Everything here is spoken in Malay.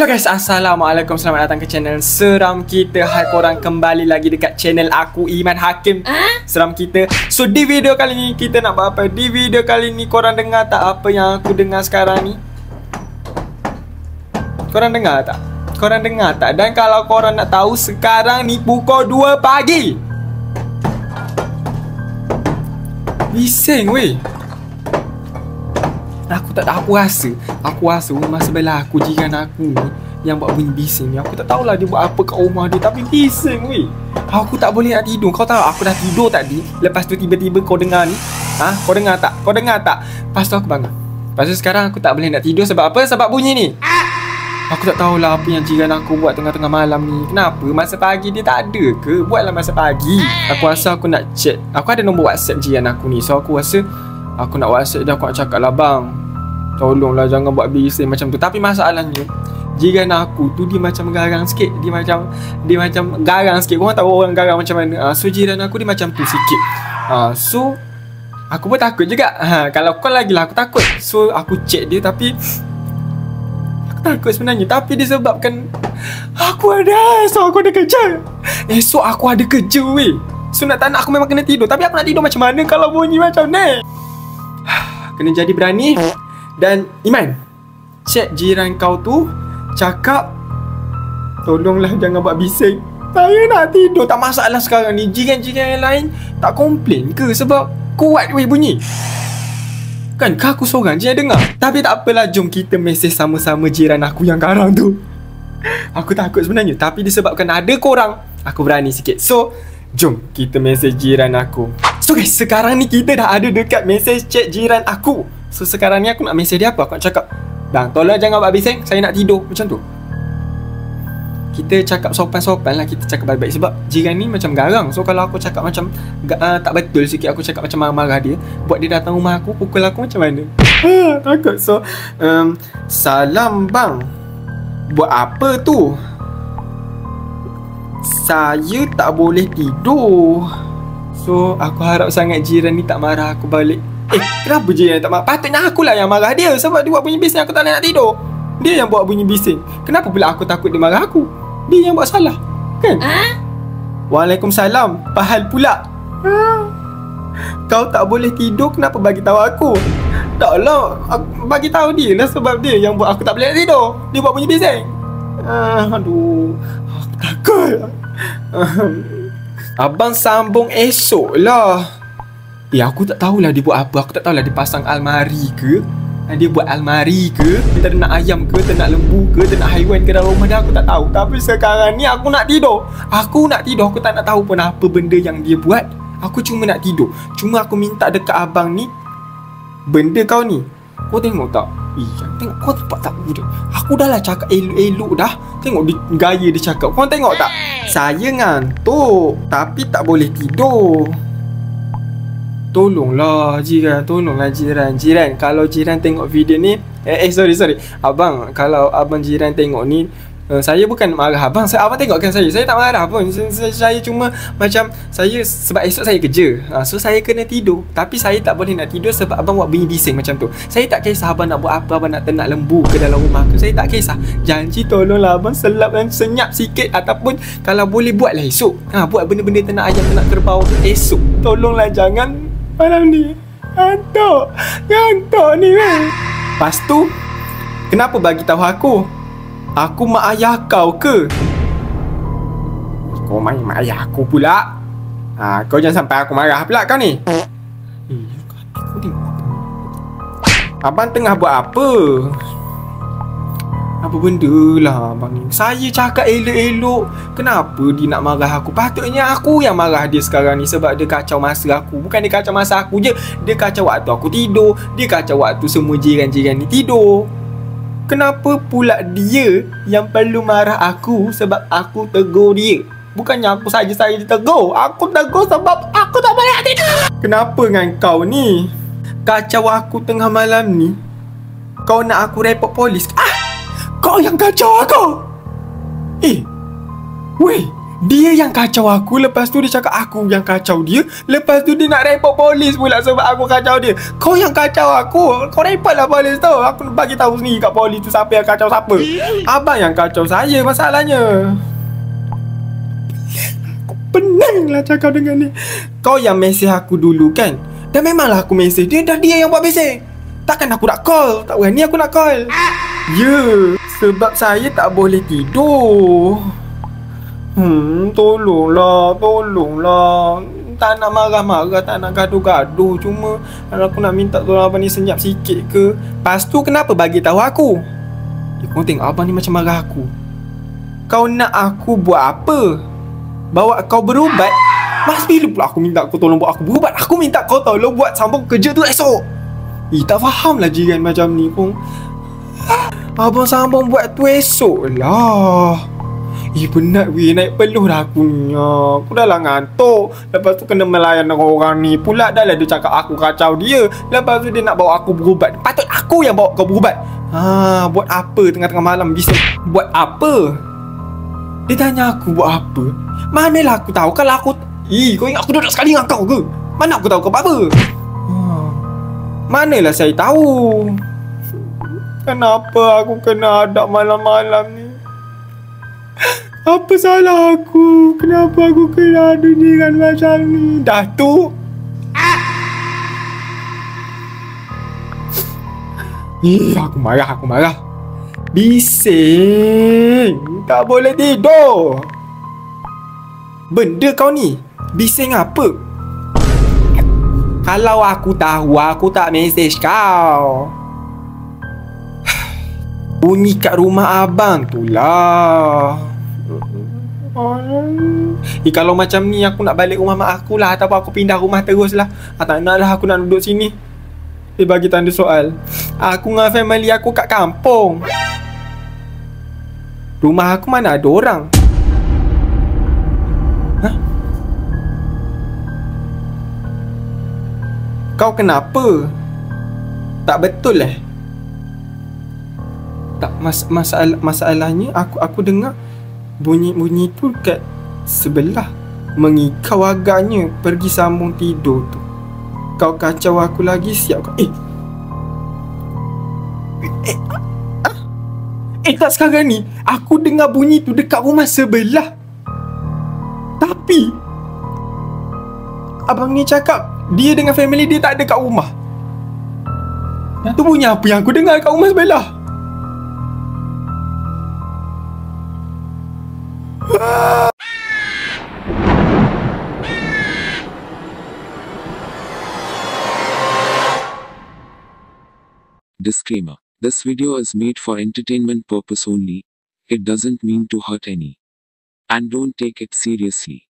Hello guys, Assalamualaikum. Selamat datang ke channel Seram Kita. Hai korang, kembali lagi dekat channel aku, Iman Hakim. Seram Kita. So di video kali ni kita nak buat apa? Di video kali ni korang dengar tak apa yang aku dengar sekarang ni? Korang dengar tak? Korang dengar tak? Dan kalau korang nak tahu, sekarang ni pukul 2 pagi. Bising weh. Aku rasa rumah sebelah aku, jiran aku ni yang buat bunyi bising ni. Aku tak tahulah dia buat apa kat rumah dia, tapi bising weh. Aku tak boleh nak tidur. Kau tahu aku dah tidur tadi, lepas tu tiba-tiba kau dengar ni. Kau dengar tak? Lepas tu aku bangun. Lepas tu sekarang aku tak boleh nak tidur. Sebab apa? Sebab bunyi ni. Aku tak tahulah apa yang jiran aku buat tengah-tengah malam ni. Kenapa? Masa pagi dia tak ada ke? Buatlah masa pagi. Aku rasa aku nak chat. Aku ada nombor WhatsApp jiran aku ni. So aku rasa aku nak WhatsApp dia. Aku nak cakap lah, bang, tolonglah jangan buat bising macam tu. Tapi masalahnya jiran aku tu dia macam garang sikit. Dia macam garang sikit. Korang tahu orang garang macam mana? So jiran aku dia macam tu sikit. So aku pun takut juga. Kalau kau lagi lah aku takut. So aku check dia, tapi aku takut sebenarnya. Tapi disebabkan aku ada kerja. Esok aku ada kerja weh. So nak tak nak aku memang kena tidur. Tapi aku nak tidur macam mana kalau bunyi macam ni? Kena jadi berani. Dan Iman, cek jiran kau tu, cakap tolonglah jangan buat bising. Saya nak tidur. Tak masalah sekarang ni. Jiran-jiran yang lain tak komplain ke? Sebab kuat weh bunyi. Kan aku seorang je yang dengar. Tapi tak apalah, jom kita mesej sama-sama jiran aku yang garang tu. Aku takut sebenarnya, tapi disebabkan ada korang, aku berani sikit. So jom kita mesej jiran aku. So guys, sekarang ni kita dah ada dekat mesej chat jiran aku. So sekarang ni aku nak mesej dia apa? Aku nak cakap, bang, tolong jangan buat bising, saya nak tidur. Macam tu. Kita cakap sopan-sopan lah. Kita cakap baik-baik. Sebab jiran ni macam garang. So kalau aku cakap macam tak betul sikit, aku cakap macam marah-marah dia, buat dia datang rumah aku, pukul aku, macam mana? Takut. So salam bang, buat apa tu? Saya tak boleh tidur. So aku harap sangat jiran ni tak marah aku balik. Kenapa jiran tak marah? Patutnya akulah yang marah dia. Sebab dia buat bunyi bising, aku tak nak tidur. Dia yang buat bunyi bising. Kenapa pula aku takut dia marah aku? Dia yang buat salah, kan? Waalaikumsalam. Pahal pula. Kau tak boleh tidur, kenapa bagi tahu aku? Taklah, aku bagi tahu dia lah. Sebab dia yang buat aku tak boleh nak tidur. Dia buat bunyi bising. Aduh, aku takut. Abang sambung esok lah. Aku tak tahulah dia buat apa. Aku tak tahulah dia pasang almari ke, dia buat almari ke, ternak ayam ke, ternak lembu ke, ternak haiwan ke dalam rumah dia. Aku tak tahu. Tapi sekarang ni aku nak tidur. Aku tak nak tahu pun apa benda yang dia buat. Aku cuma nak tidur. Cuma aku minta dekat abang ni, benda kau ni, kau tengok tak? Tengok, kau tempat tak dia. Aku dah lah cakap elok-elok dah. Tengok dia, gaya dia cakap. Kau tengok tak? Saya ngantuk, tapi tak boleh tidur. Tolonglah jiran. Jiran, kalau jiran tengok video ni, sorry abang, kalau abang jiran tengok ni, saya bukan marah abang. Abang tengokkan saya tak marah pun. Saya cuma macam, sebab esok saya kerja, so saya kena tidur. Tapi saya tak boleh nak tidur sebab abang buat bunyi bising macam tu. Saya tak kisah abang nak buat apa. Abang nak ternak lembu ke dalam rumah aku, saya tak kisah. Janji tolonglah abang selap dan senyap sikit. Ataupun kalau boleh buatlah esok. Buat benda-benda ternak ayam, ternak kerbau tu esok. Tolonglah jangan malam ni. Ngantuk ni kan. Lepas tu, kenapa bagi tahu aku? Aku mak ayah kau ke? Kau main mak ayah aku pula. Kau jangan sampai aku marah pula kau ni. Abang tengah buat apa? Apa benda lah abang ni? Saya cakap elok-elok, kenapa dia nak marah aku? Patutnya aku yang marah dia sekarang ni. Sebab dia kacau masa aku. Bukan dia kacau masa aku je, dia kacau waktu aku tidur. Dia kacau waktu semua jiran-jiran ni tidur. Kenapa pula dia yang perlu marah aku sebab aku tegur dia? Bukannya aku saja saya ditegur. Aku tegur sebab aku tak boleh tidur. Kenapa dengan kau ni? Kacau aku tengah malam ni. Kau nak aku report polis? Kau yang kacau aku. Weh, Dia yang kacau aku. Lepas tu dia cakap aku yang kacau dia. Lepas tu dia nak report polis pula sebab aku kacau dia. Kau yang kacau aku. Kau report lah polis tu. Aku bagi tahu sendiri kat polis tu siapa yang kacau siapa. Abang yang kacau saya masalahnya. Aku penang lah cakap dengan dia. Kau yang mesej aku dulu kan. Dan memanglah aku mesej dia. Dah dia yang buat mesej. Takkan aku nak call. Tak berani aku nak call. Ya, sebab saya tak boleh tidur. Tolonglah. Tak nak marah-marah, tak nak gaduh-gaduh. Cuma aku nak minta tolong abang ni senyap sikit ke. Lepas tu kenapa bagi tahu aku? Kau tengok abang ni macam marah aku. Kau nak aku buat apa? Bawa kau berubat? Mas bila pula aku minta kau tolong buat aku berubat? Aku minta kau tolong buat sambung kerja tu esok. Tak faham lah jiran macam ni pun. Abang sambung buat tu esok lah. Penat weh, naik peluh dah aku ni. Aku dah lah ngantuk. Lepas tu kena melayan orang ni pula. Dah lah dia cakap aku kacau dia. Lepas tu dia nak bawa aku berubat. Patut aku yang bawa kau berubat. Buat apa tengah-tengah malam bisnes? Buat apa? Dia tanya aku buat apa? Manalah aku tahu. Kalau aku kau ingat aku duduk sekali dengan kau ke? Mana aku tahu kau buat apa? Manalah saya tahu. Kenapa aku kena hadap malam-malam ni? Apa salah aku? Kenapa aku kena dunia macam ni? Dah tu aku marah. Bising. Tak boleh tidur. Benda kau ni bising apa? Kalau aku tahu, aku tak mesej kau. Bunyi kat rumah abang tu lah. Kalau macam ni aku nak balik rumah mak aku lah. Ataupun aku pindah rumah terus lah. Tak nak lah aku nak duduk sini. Bagi tanda soal. Aku dengan family aku kat kampung. Rumah aku mana ada orang. Kau kenapa? Tak betul Tak, masalahnya aku dengar bunyi tu kat sebelah. Mengikau agaknya pergi sambung tidur tu. Kau kacau aku lagi siap kau. Tak sekarang ni aku dengar bunyi tu dekat rumah sebelah. Tapi abang ni cakap dia dengan family dia tak ada kat rumah. Tu bunyi apa yang aku dengar kat rumah sebelah? Disclaimer. This video is made for entertainment purpose only. It doesn't mean to hurt any. And don't take it seriously.